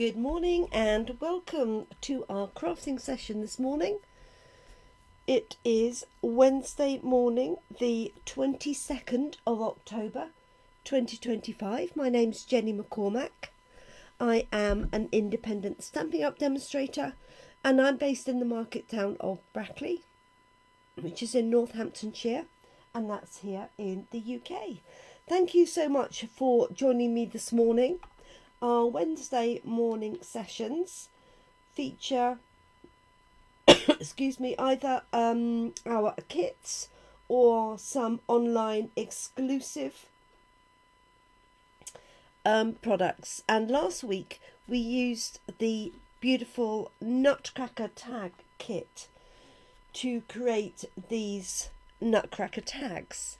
Good morning and welcome to our crafting session this morning. It is Wednesday morning, the 22nd of October 2025. My name's Jenny McCormack. I am an independent Stampin' Up demonstrator and I'm based in the market town of Brackley, which is in Northamptonshire, and that's here in the UK. Thank you so much for joining me this morning. Our Wednesday morning sessions feature either our kits or some online exclusive products. And last week we used the beautiful Nutcracker Tag Kit to create these Nutcracker tags,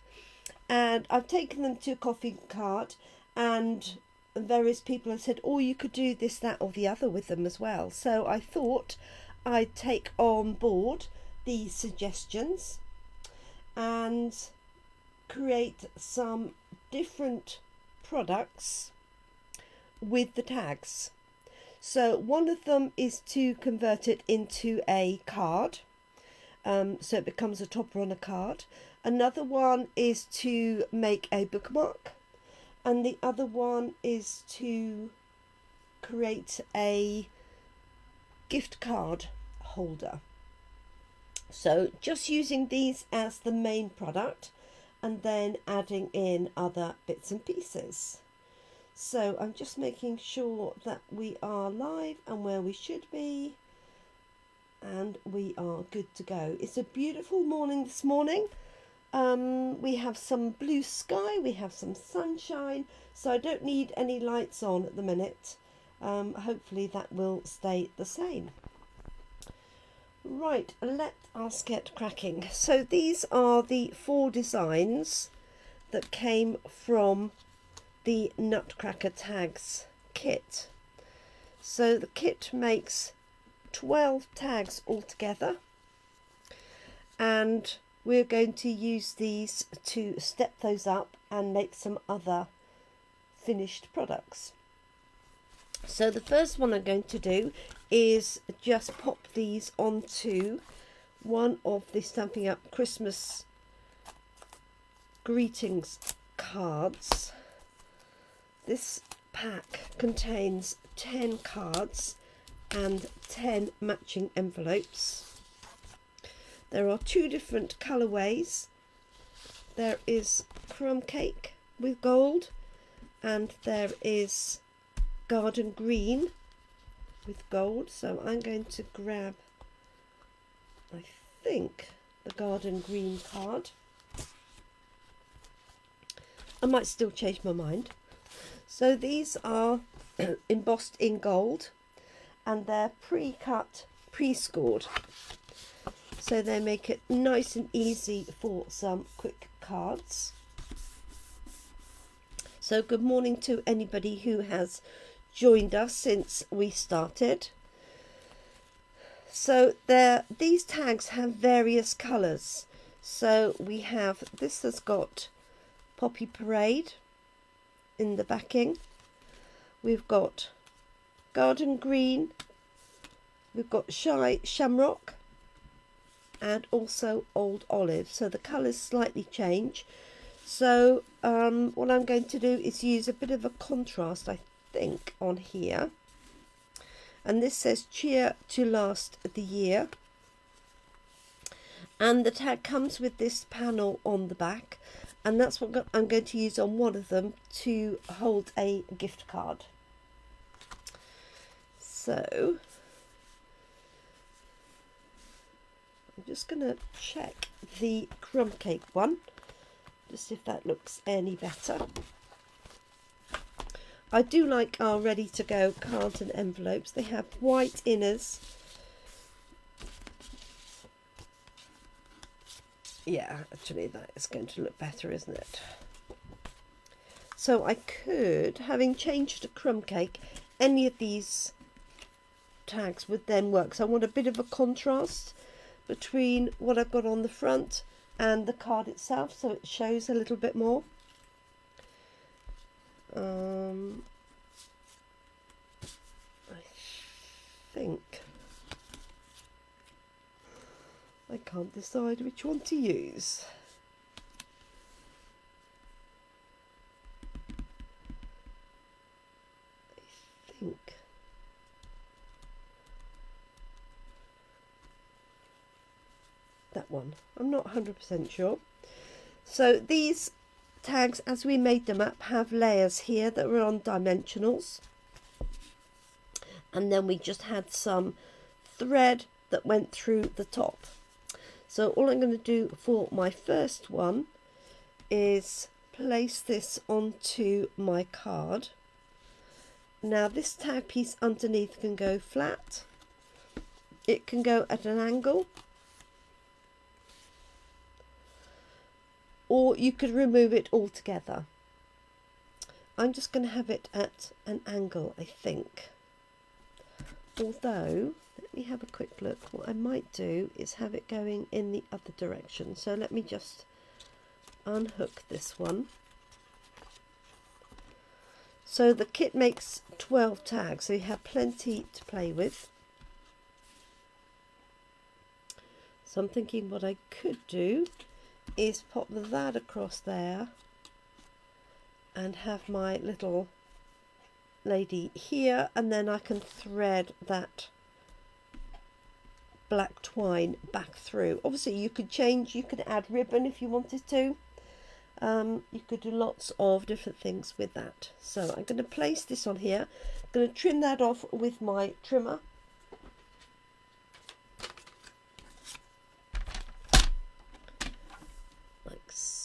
and I've taken them to a coffee cart, and various people have said, oh, you could do this, that or the other with them as well. So I thought I'd take on board the suggestions and create some different products with the tags. So one of them is to convert it into a card, so it becomes a topper on a card. Another one is to make a bookmark, and the other one is to create a gift card holder. So just using these as the main product and then adding in other bits and pieces. So I'm just making sure that we are live and where we should be, and we are good to go. It's a beautiful morning this morning. We have some blue sky, we have some sunshine, so I don't need any lights on at the minute. Hopefully that will stay the same. Right, let us get cracking. So these are the 4 designs that came from the Nutcracker Tags Kit. So the kit makes 12 tags altogether, and we're going to use these to step those up and make some other finished products. So the first one I'm going to do is just pop these onto one of the Stampin' Up Christmas greetings cards. This pack contains 10 cards and 10 matching envelopes. There are 2 different colourways. There is crumb cake with gold, and there is garden green with gold. So I'm going to grab, I think, the garden green card. I might still change my mind. So these are embossed in gold, and they're pre-cut, pre-scored. So they make it nice and easy for some quick cards. So good morning to anybody who has joined us since we started. So these tags have various colours. So we have, this has got Poppy Parade in the backing. We've got garden green. We've got Shy Shamrock, and also Old Olive. So the colours slightly change. So what I'm going to do is use a bit of a contrast, I think, on here. And this says Cheer to Last the Year. And the tag comes with this panel on the back. And that's what I'm going to use on one of them to hold a gift card. So I'm just going to check the crumb cake one, just if that looks any better. I do like our ready to go cards and envelopes. They have white inners. Yeah, actually that is going to look better, isn't it? So I could, having changed to crumb cake, any of these tags would then work. So I want a bit of a contrast between what I've got on the front and the card itself, so it shows a little bit more. I think. I can't decide which one to use. I think that one. I'm not 100% sure. So these tags, as we made them up, have layers here that were on dimensionals, and then we just had some thread that went through the top. So all I'm going to do for my first one is place this onto my card. Now this tag piece underneath can go flat, it can go at an angle, or you could remove it altogether. I'm just going to have it at an angle, I think. Although, let me have a quick look. What I might do is have it going in the other direction. So let me just unhook this one. So the kit makes 12 tags, so you have plenty to play with. So I'm thinking what I could do is pop that across there and have my little lady here, and then I can thread that black twine back through. Obviously you could change, you could add ribbon if you wanted to. You could do lots of different things with that. So I'm going to place this on here. I'm going to trim that off with my trimmer.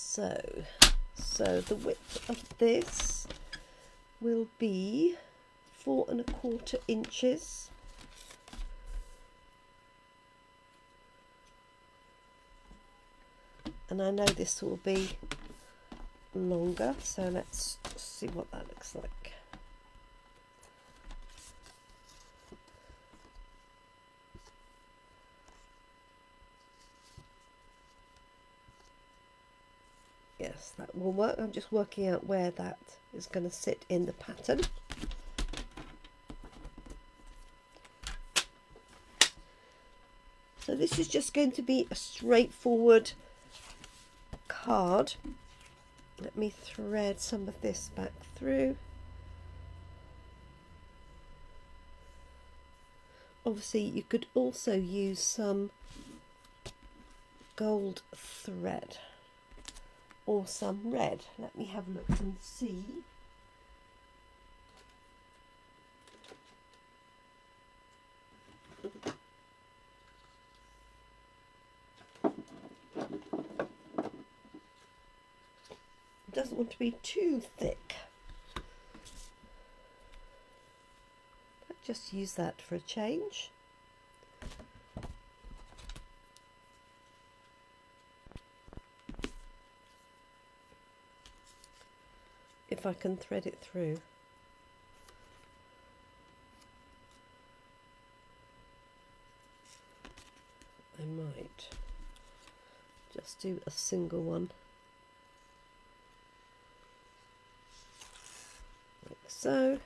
So the width of this will be 4¼ inches. And I know this will be longer, so let's see what that looks like. Yes, that will work. I'm just working out where that is going to sit in the pattern. So this is just going to be a straightforward card. Let me thread some of this back through. Obviously you could also use some gold thread or some red. Let me have a look and see. It doesn't want to be too thick. I'll just use that for a change. If I can thread it through. I might just do a single one, like so,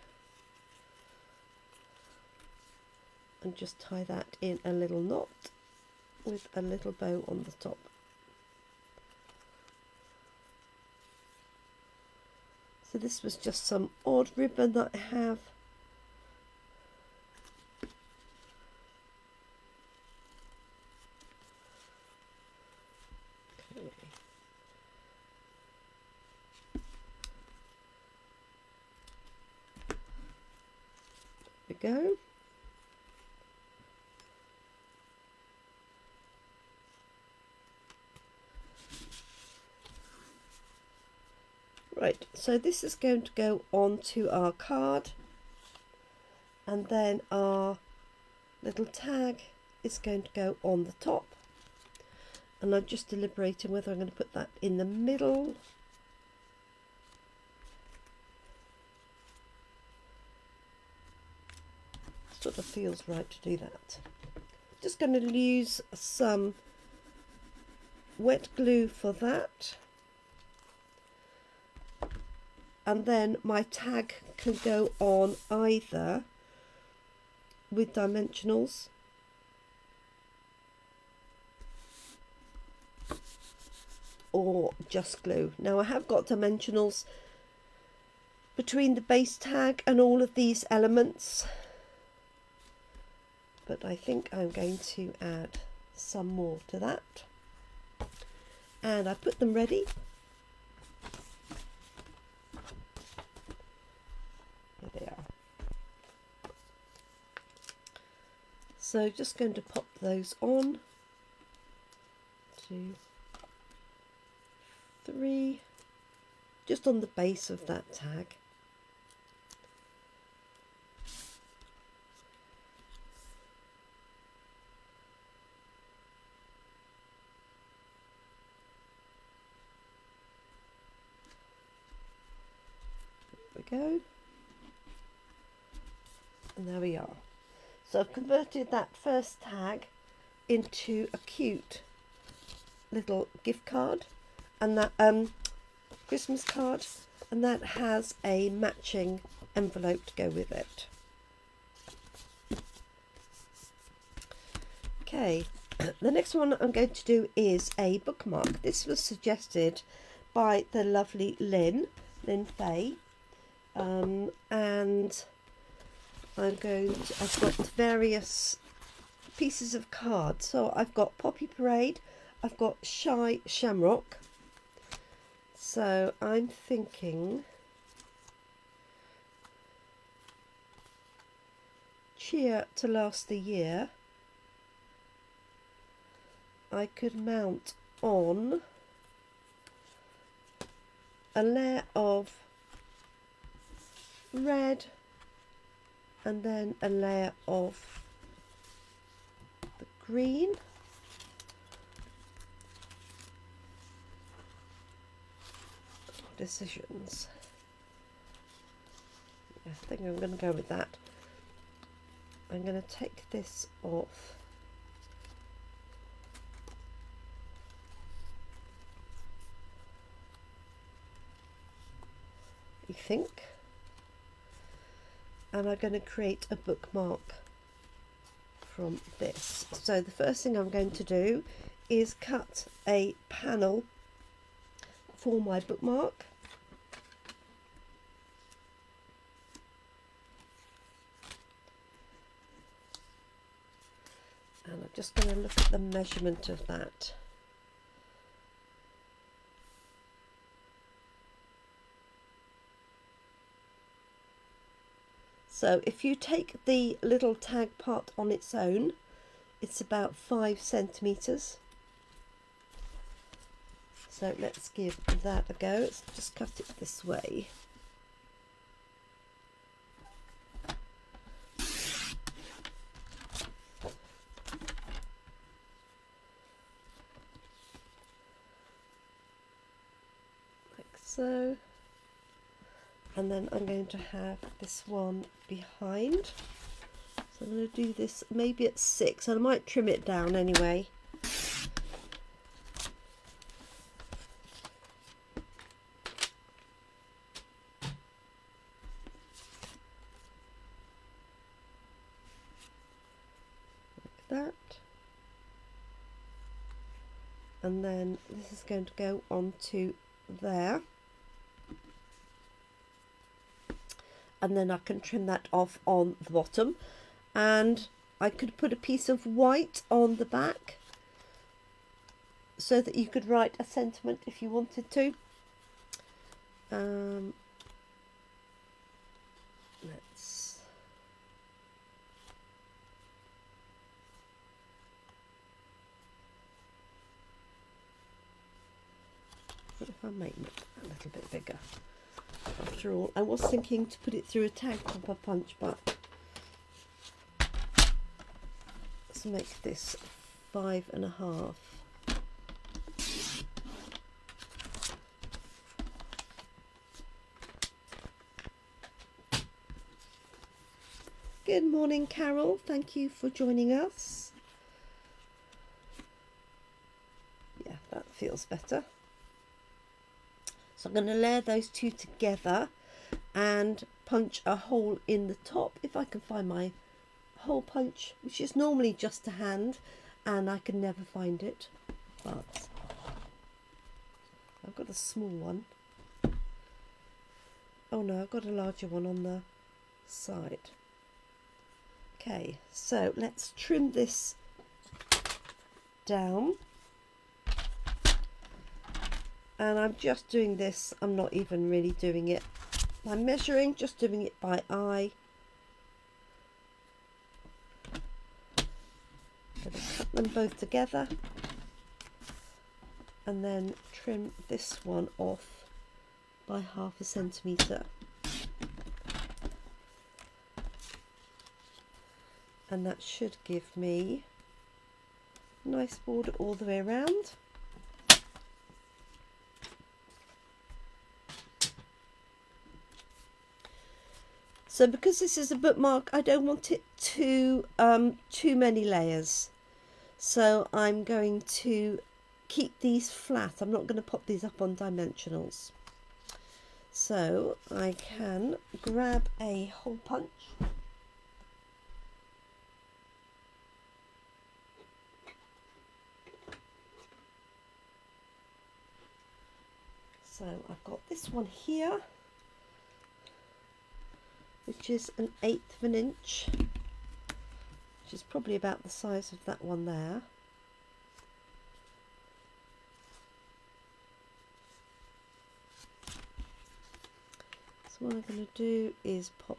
and just tie that in a little knot with a little bow on the top. So this was just some odd ribbon that I have. Okay. There we go. Right, so this is going to go onto our card, and then our little tag is going to go on the top, and I'm just deliberating whether I'm going to put that in the middle sort of feels right to do that. Just going to use some wet glue for that. And then my tag can go on either with dimensionals. Or just glue. Now I have got dimensionals between the base tag and all of these elements, but I think I'm going to add some more to that, and I put them ready. Here they are. So just going to pop those on. 2, 3, just on the base of that tag. There we go. And there we are. So I've converted that first tag into a cute little gift card, and that Christmas card, and that has a matching envelope to go with it. Okay, the next one I'm going to do is a bookmark. This was suggested by the lovely Lynn Fay, and I've got various pieces of card. So I've got Poppy Parade, I've got Shy Shamrock. So I'm thinking Cheer to Last the Year. I could mount on a layer of red and then a layer of the green. Decisions. I think I'm going to go with that. I'm going to take this off. I think. And I'm going to create a bookmark from this. So the first thing I'm going to do is cut a panel for my bookmark. And I'm just going to look at the measurement of that. So if you take the little tag part on its own, it's about 5 centimetres. So let's give that a go. Let's just cut it this way. Like so. And then I'm going to have this one behind. So I'm going to do this maybe at 6, and I might trim it down anyway. That, and then this is going to go onto there, and then I can trim that off on the bottom, and I could put a piece of white on the back so that you could write a sentiment if you wanted to. Let's what if I make it a little bit bigger? After all, I was thinking to put it through a tag popper punch, but let's make this 5.5. Good morning, Carol. Thank you for joining us. Yeah, that feels better. So I'm going to layer those two together and punch a hole in the top, if I can find my hole punch, which is normally just a hand, and I can never find it, but I've got a small one. Oh no, I've got a larger one on the side. Okay, so let's trim this down. And I'm just doing this, I'm not even really doing it by measuring, just doing it by eye. Going to cut them both together and then trim this one off by 1/2 centimetre. And that should give me a nice border all the way around. So because this is a bookmark, I don't want it too many layers. So I'm going to keep these flat. I'm not going to pop these up on dimensionals. So I can grab a hole punch. So I've got this one here, which is an 1/8 of an inch, which is probably about the size of that one there. So what I'm going to do is pop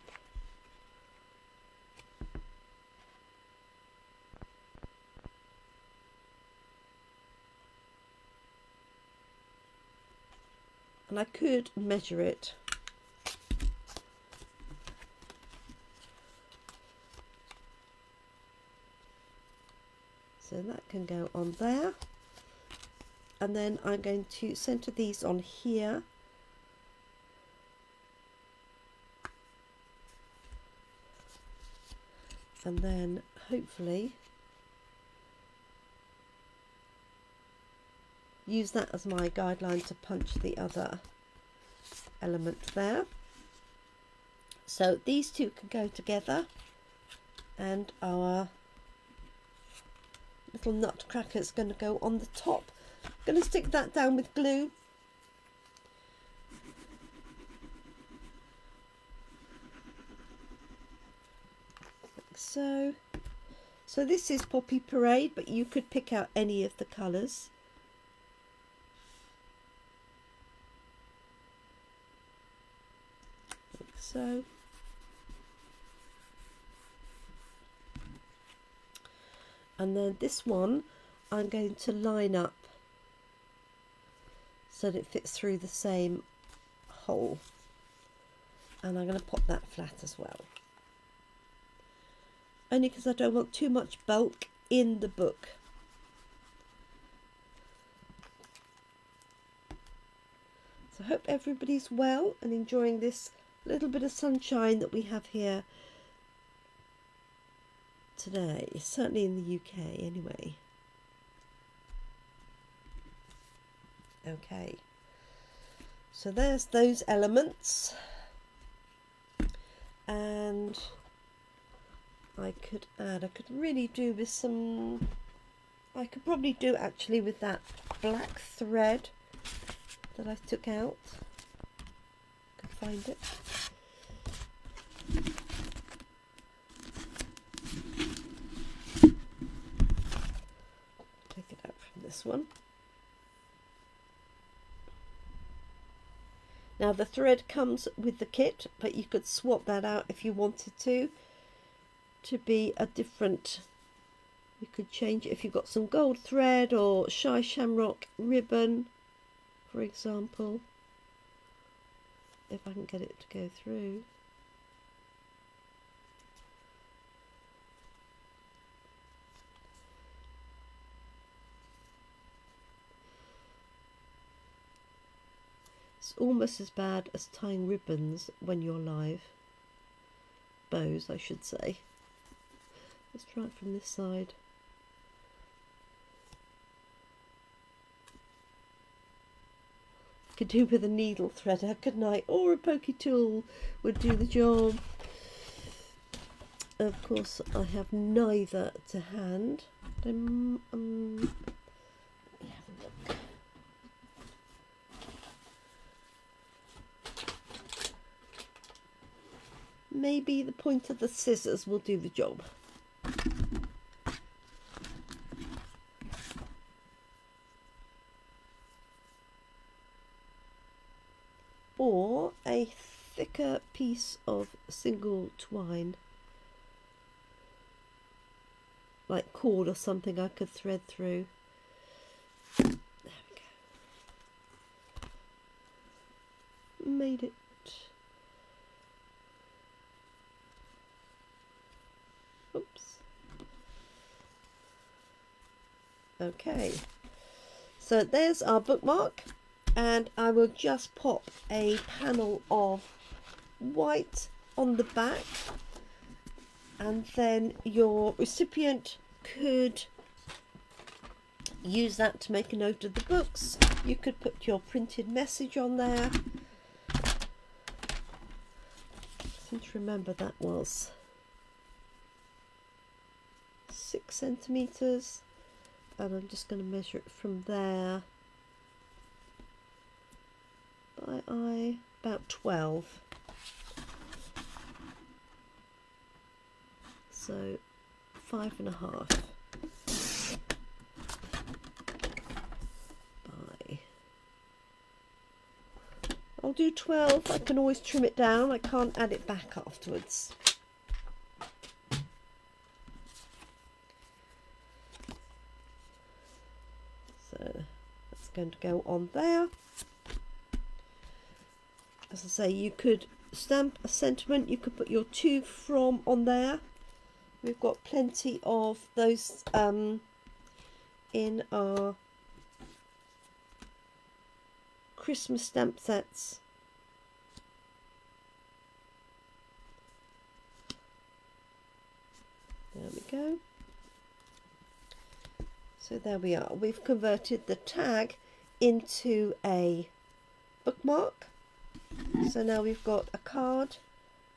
and I could measure it. So that can go on there. And then I'm going to centre these on here. And then hopefully use that as my guideline to punch the other element there. So these two can go together, and our little nutcracker is going to go on the top. I'm going to stick that down with glue. Like so. So this is Poppy Parade, but you could pick out any of the colours. Like so. And then this one I'm going to line up so that it fits through the same hole, and I'm going to pop that flat as well, only because I don't want too much bulk in the book. So I hope everybody's well and enjoying this little bit of sunshine that we have here today, certainly in the UK anyway. Okay, so there's those elements, and I could really do with some, I could probably do actually with that black thread that I took out. I could find it. Take it out from this one. Now the thread comes with the kit, but you could swap that out if you wanted to be a different, you could change it if you've got some gold thread or shy shamrock ribbon, for example, if I can get it to go through. It's almost as bad as tying ribbons when you're live. Bows, I should say. Let's try it from this side. I could do with a needle threader, couldn't I? Or a pokey tool would do the job. of course I have neither to hand. Let me have a look. Maybe the point of the scissors will do the job. Or a thicker piece of single twine, like cord or something I could thread through. There we go. Made it. Oops. Okay, so there's our bookmark, and I will just pop a panel of white on the back, and then your recipient could use that to make a note of the books. You could put your printed message on there. I seem to remember that was 6 centimeters, and I'm just going to measure it from there by about 12. So 5.5 by, I'll do 12. I can always trim it down. I can't add it back afterwards. So that's going to go on there. As I say, you could stamp a sentiment. You could put your to, from on there. We've got plenty of those in our Christmas stamp sets. There we go. So there we are. We've converted the tag into a bookmark. So now we've got a card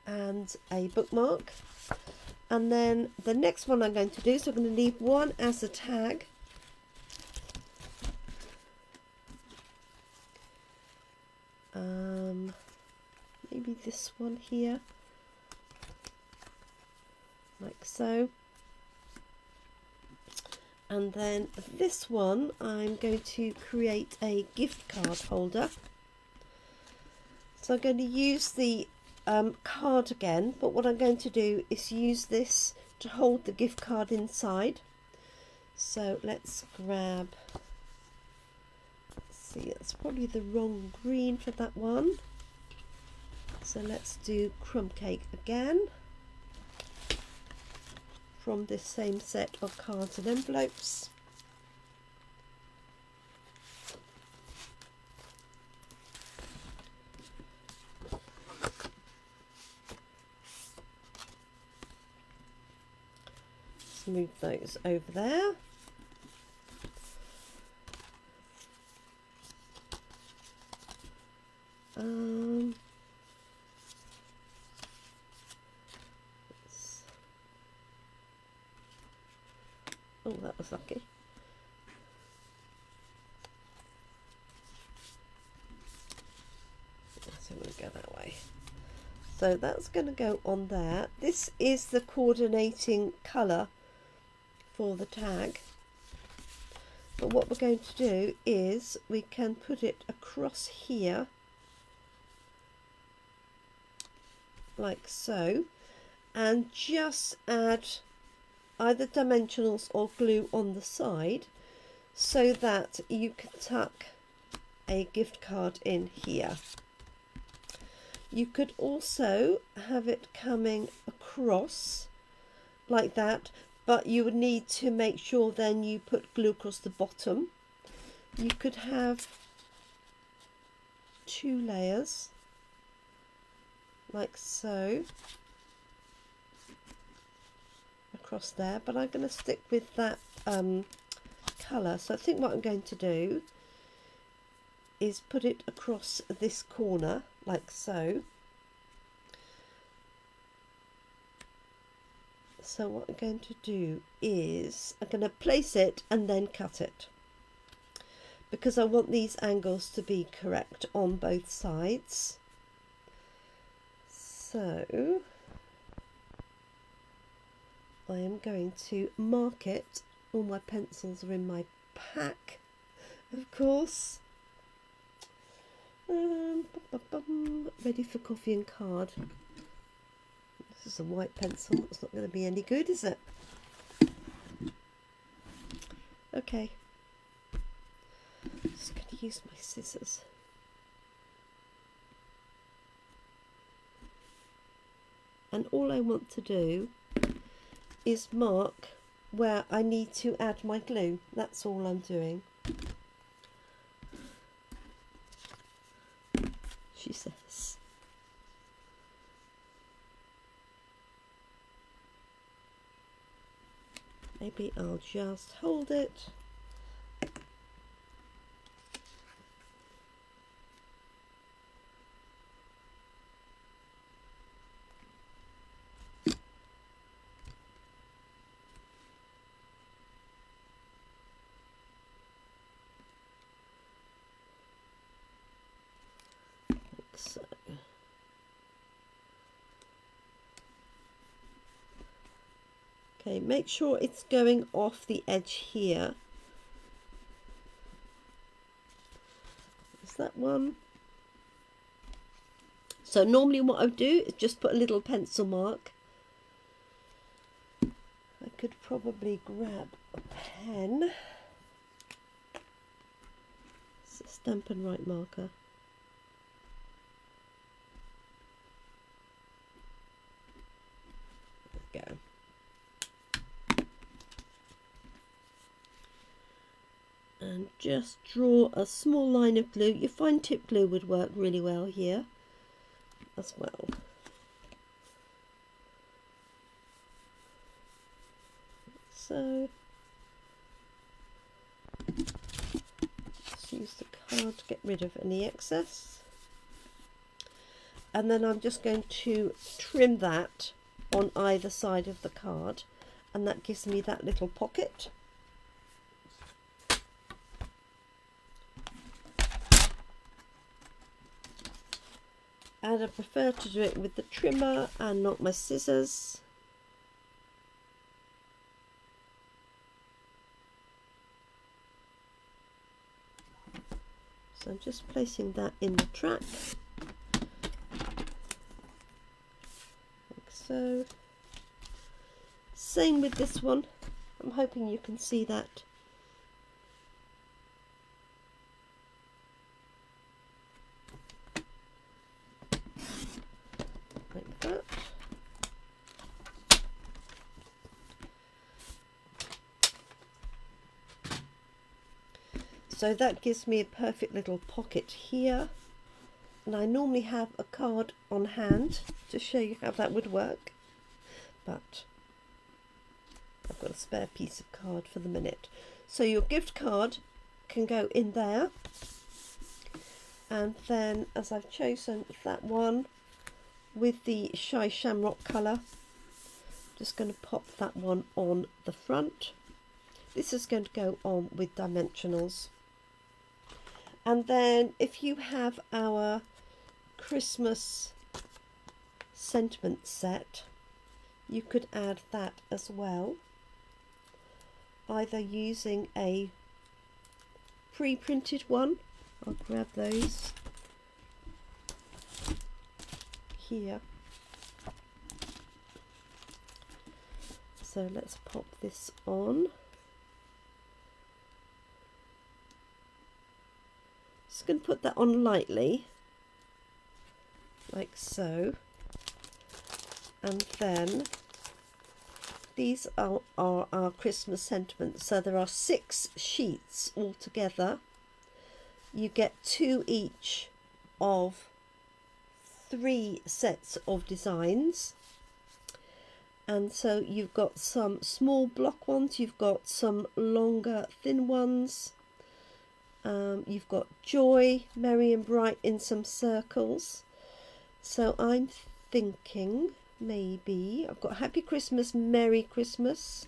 and a bookmark. And then the next one I'm going to do, so I'm going to leave one as a tag. Maybe this one here, like so. And then this one, I'm going to create a gift card holder. So I'm going to use the card again, but what I'm going to do is use this to hold the gift card inside. So let's grab, let's see, that's probably the wrong green for that one. So let's do crumb cake again from this same set of cards and envelopes. Let's move those over there. Oh, that was lucky. So we'll go that way. So that's going to go on there. This is the coordinating colour for the tag. But what we're going to do is we can put it across here, like so, and just add either dimensionals or glue on the side so that you can tuck a gift card in here. You could also have it coming across like that, but you would need to make sure then you put glue across the bottom. You could have 2 layers like so across there, but I'm going to stick with that colour. So I think what I'm going to do is put it across this corner like so, So what I'm going to do is I'm going to place it and then cut it, because I want these angles to be correct on both sides. So I am going to mark it. All my pencils are in my pack, of course. Ready for coffee and card. This is a white pencil. It's not going to be any good, is it? Okay. Just going to use my scissors. And all I want to do is mark where I need to add my glue. That's all I'm doing. She says. Maybe I'll just hold it. So. Okay, make sure it's going off the edge here. Is that one? So normally what I would do is just put a little pencil mark. I could probably grab a pen. It's a Stampin' Write marker. There we go. And just draw a small line of glue. Your fine tip glue would work really well here as well. So let's use the card to get rid of any excess. And then I'm just going to trim that on either side of the card, and that gives me that little pocket. And I prefer to do it with the trimmer and not my scissors. So I'm just placing that in the track, like so. Same with this one. I'm hoping you can see that. Like that. So that gives me a perfect little pocket here, and I normally have a card on hand to show you how that would work, but I've got a spare piece of card for the minute. So your gift card can go in there, and then as I've chosen that one with the Shy Shamrock colour, just going to pop that one on the front. This is going to go on with dimensionals. And then if you have our Christmas sentiment set, you could add that as well, either using a pre-printed one. I'll grab those here. So let's pop this on. Just going to put that on lightly, like so, and then these are our Christmas sentiments. So there are 6 sheets altogether. You get 2 each of 3 sets of designs, and so you've got some small block ones, you've got some longer thin ones. You've got joy, merry and bright in some circles. So I'm thinking maybe. I've got Happy Christmas, Merry Christmas.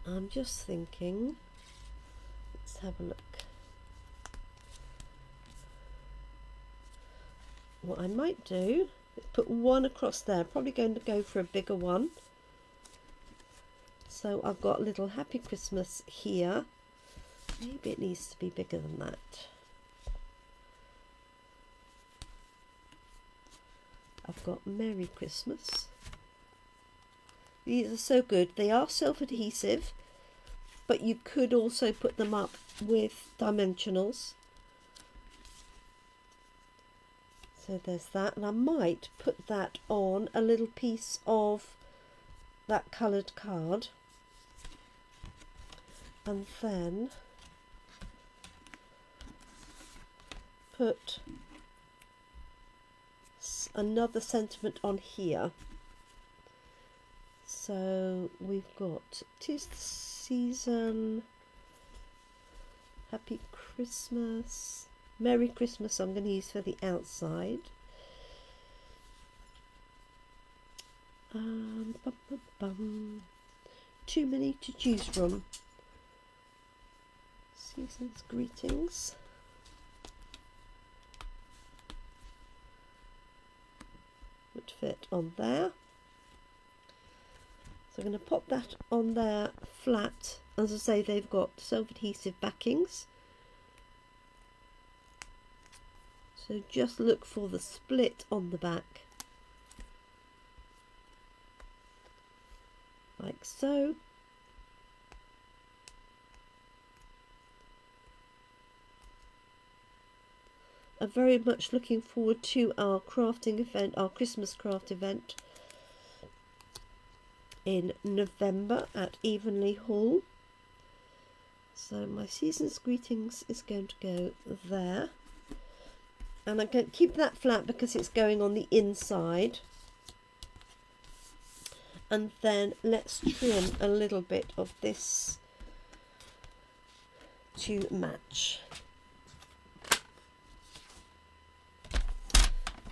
I'm just thinking, let's have a look. What I might do is put one across there. Probably going to go for a bigger one. So I've got a little Happy Christmas here. Maybe it needs to be bigger than that. I've got Merry Christmas. These are so good. They are self-adhesive, but you could also put them up with dimensionals. So there's that, and I might put that on a little piece of that coloured card, and then put another sentiment on here. So we've got 'tis the season, Happy Christmas, Merry Christmas I'm going to use for the outside. Bum, bum, bum. Too many to choose from. Season's greetings. Would fit on there. So I'm going to pop that on there flat. As I say, they've got self-adhesive backings. So just look for the split on the back. Like so. I'm very much looking forward to our crafting event, our Christmas craft event in November at Evenley Hall. So my season's greetings is going to go there. And I'm going to keep that flat because it's going on the inside. And then let's trim a little bit of this to match.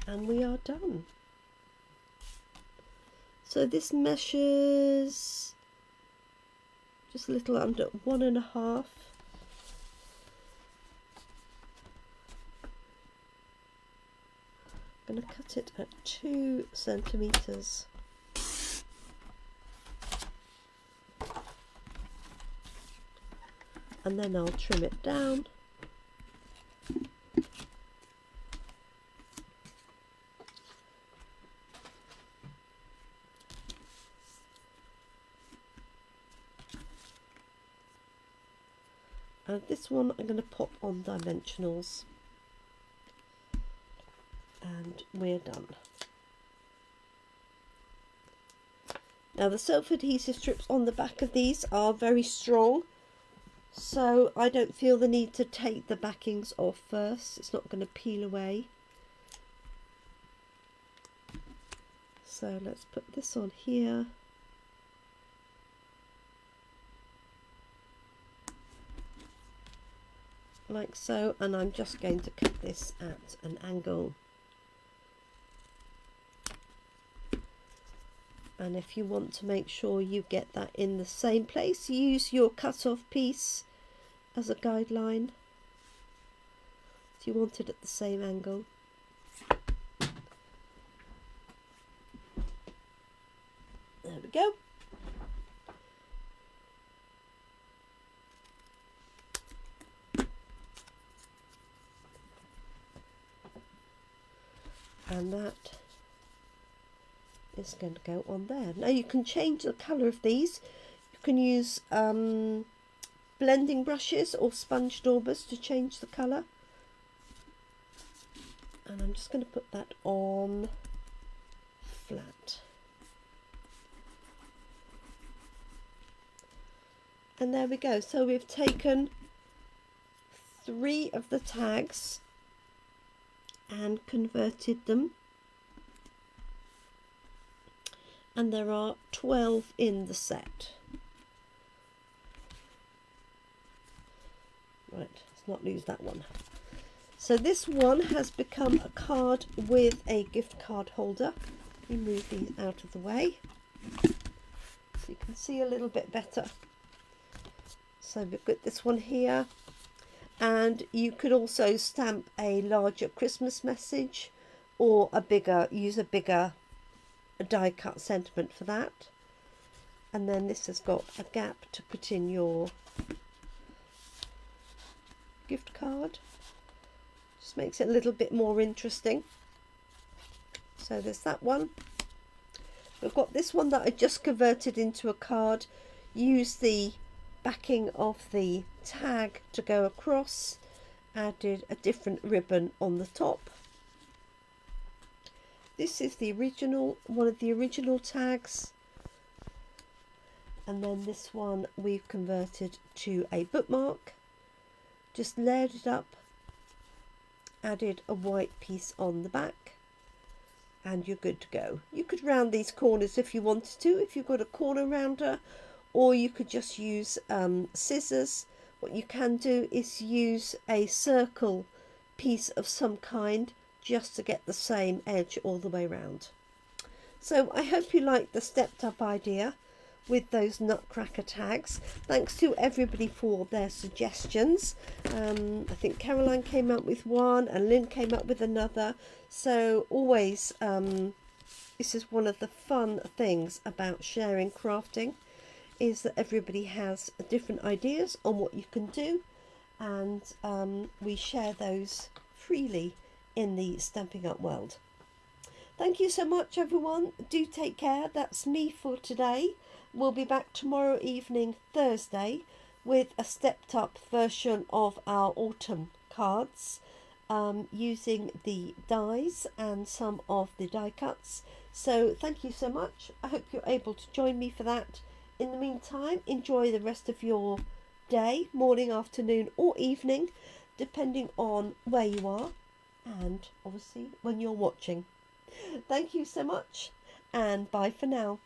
And we are done. So this measures just a little under 1.5. I'm going to cut it at 2 centimeters. And then I'll trim it down. And this one I'm going to pop on dimensionals. And we're done. Now the self-adhesive strips on the back of these are very strong, so I don't feel the need to take the backings off first. It's not going to peel away. So let's put this on here. Like so, and I'm just going to cut this at an angle. And if you want to make sure you get that in the same place, use your cut-off piece as a guideline. So you want it at the same angle. There we go. And that is going to go on there. Now you can change the colour of these. You can use blending brushes or sponge daubers to change the colour. And I'm just going to put that on flat. And there we go. So we've taken 3 of the tags and converted them. And there are 12 in the set. Right, let's not lose that one. So this one has become a card with a gift card holder. We move these out of the way so you can see a little bit better. So we've got this one here, and you could also stamp a larger Christmas message or use a bigger die cut sentiment for that. And then this has got a gap to put in your gift card. Just makes it a little bit more interesting. So there's that one. We've got this one that I just converted into a card. Use the backing of the tag to go across. Added a different ribbon on the top. This is the original, one of the original tags. And then this one we've converted to a bookmark. Just layered it up. Added a white piece on the back. And you're good to go. You could round these corners if you wanted to, if you've got a corner rounder, or you could just use scissors. What you can do is use a circle piece of some kind just to get the same edge all the way around. So I hope you like the stepped up idea with those Nutcracker tags. Thanks to everybody for their suggestions. I think Caroline came up with one and Lynn came up with another. So always, this is one of the fun things about sharing crafting, is that everybody has different ideas on what you can do, and we share those freely in the Stampin' Up world. Thank you so much, everyone. Do take care. That's me for today. We'll be back tomorrow evening, Thursday, with a stepped up version of our autumn cards, using the dies and some of the die cuts. So thank you so much. I hope you're able to join me for that. In the meantime, enjoy the rest of your day, morning, afternoon or evening, depending on where you are and obviously when you're watching. Thank you so much, and bye for now.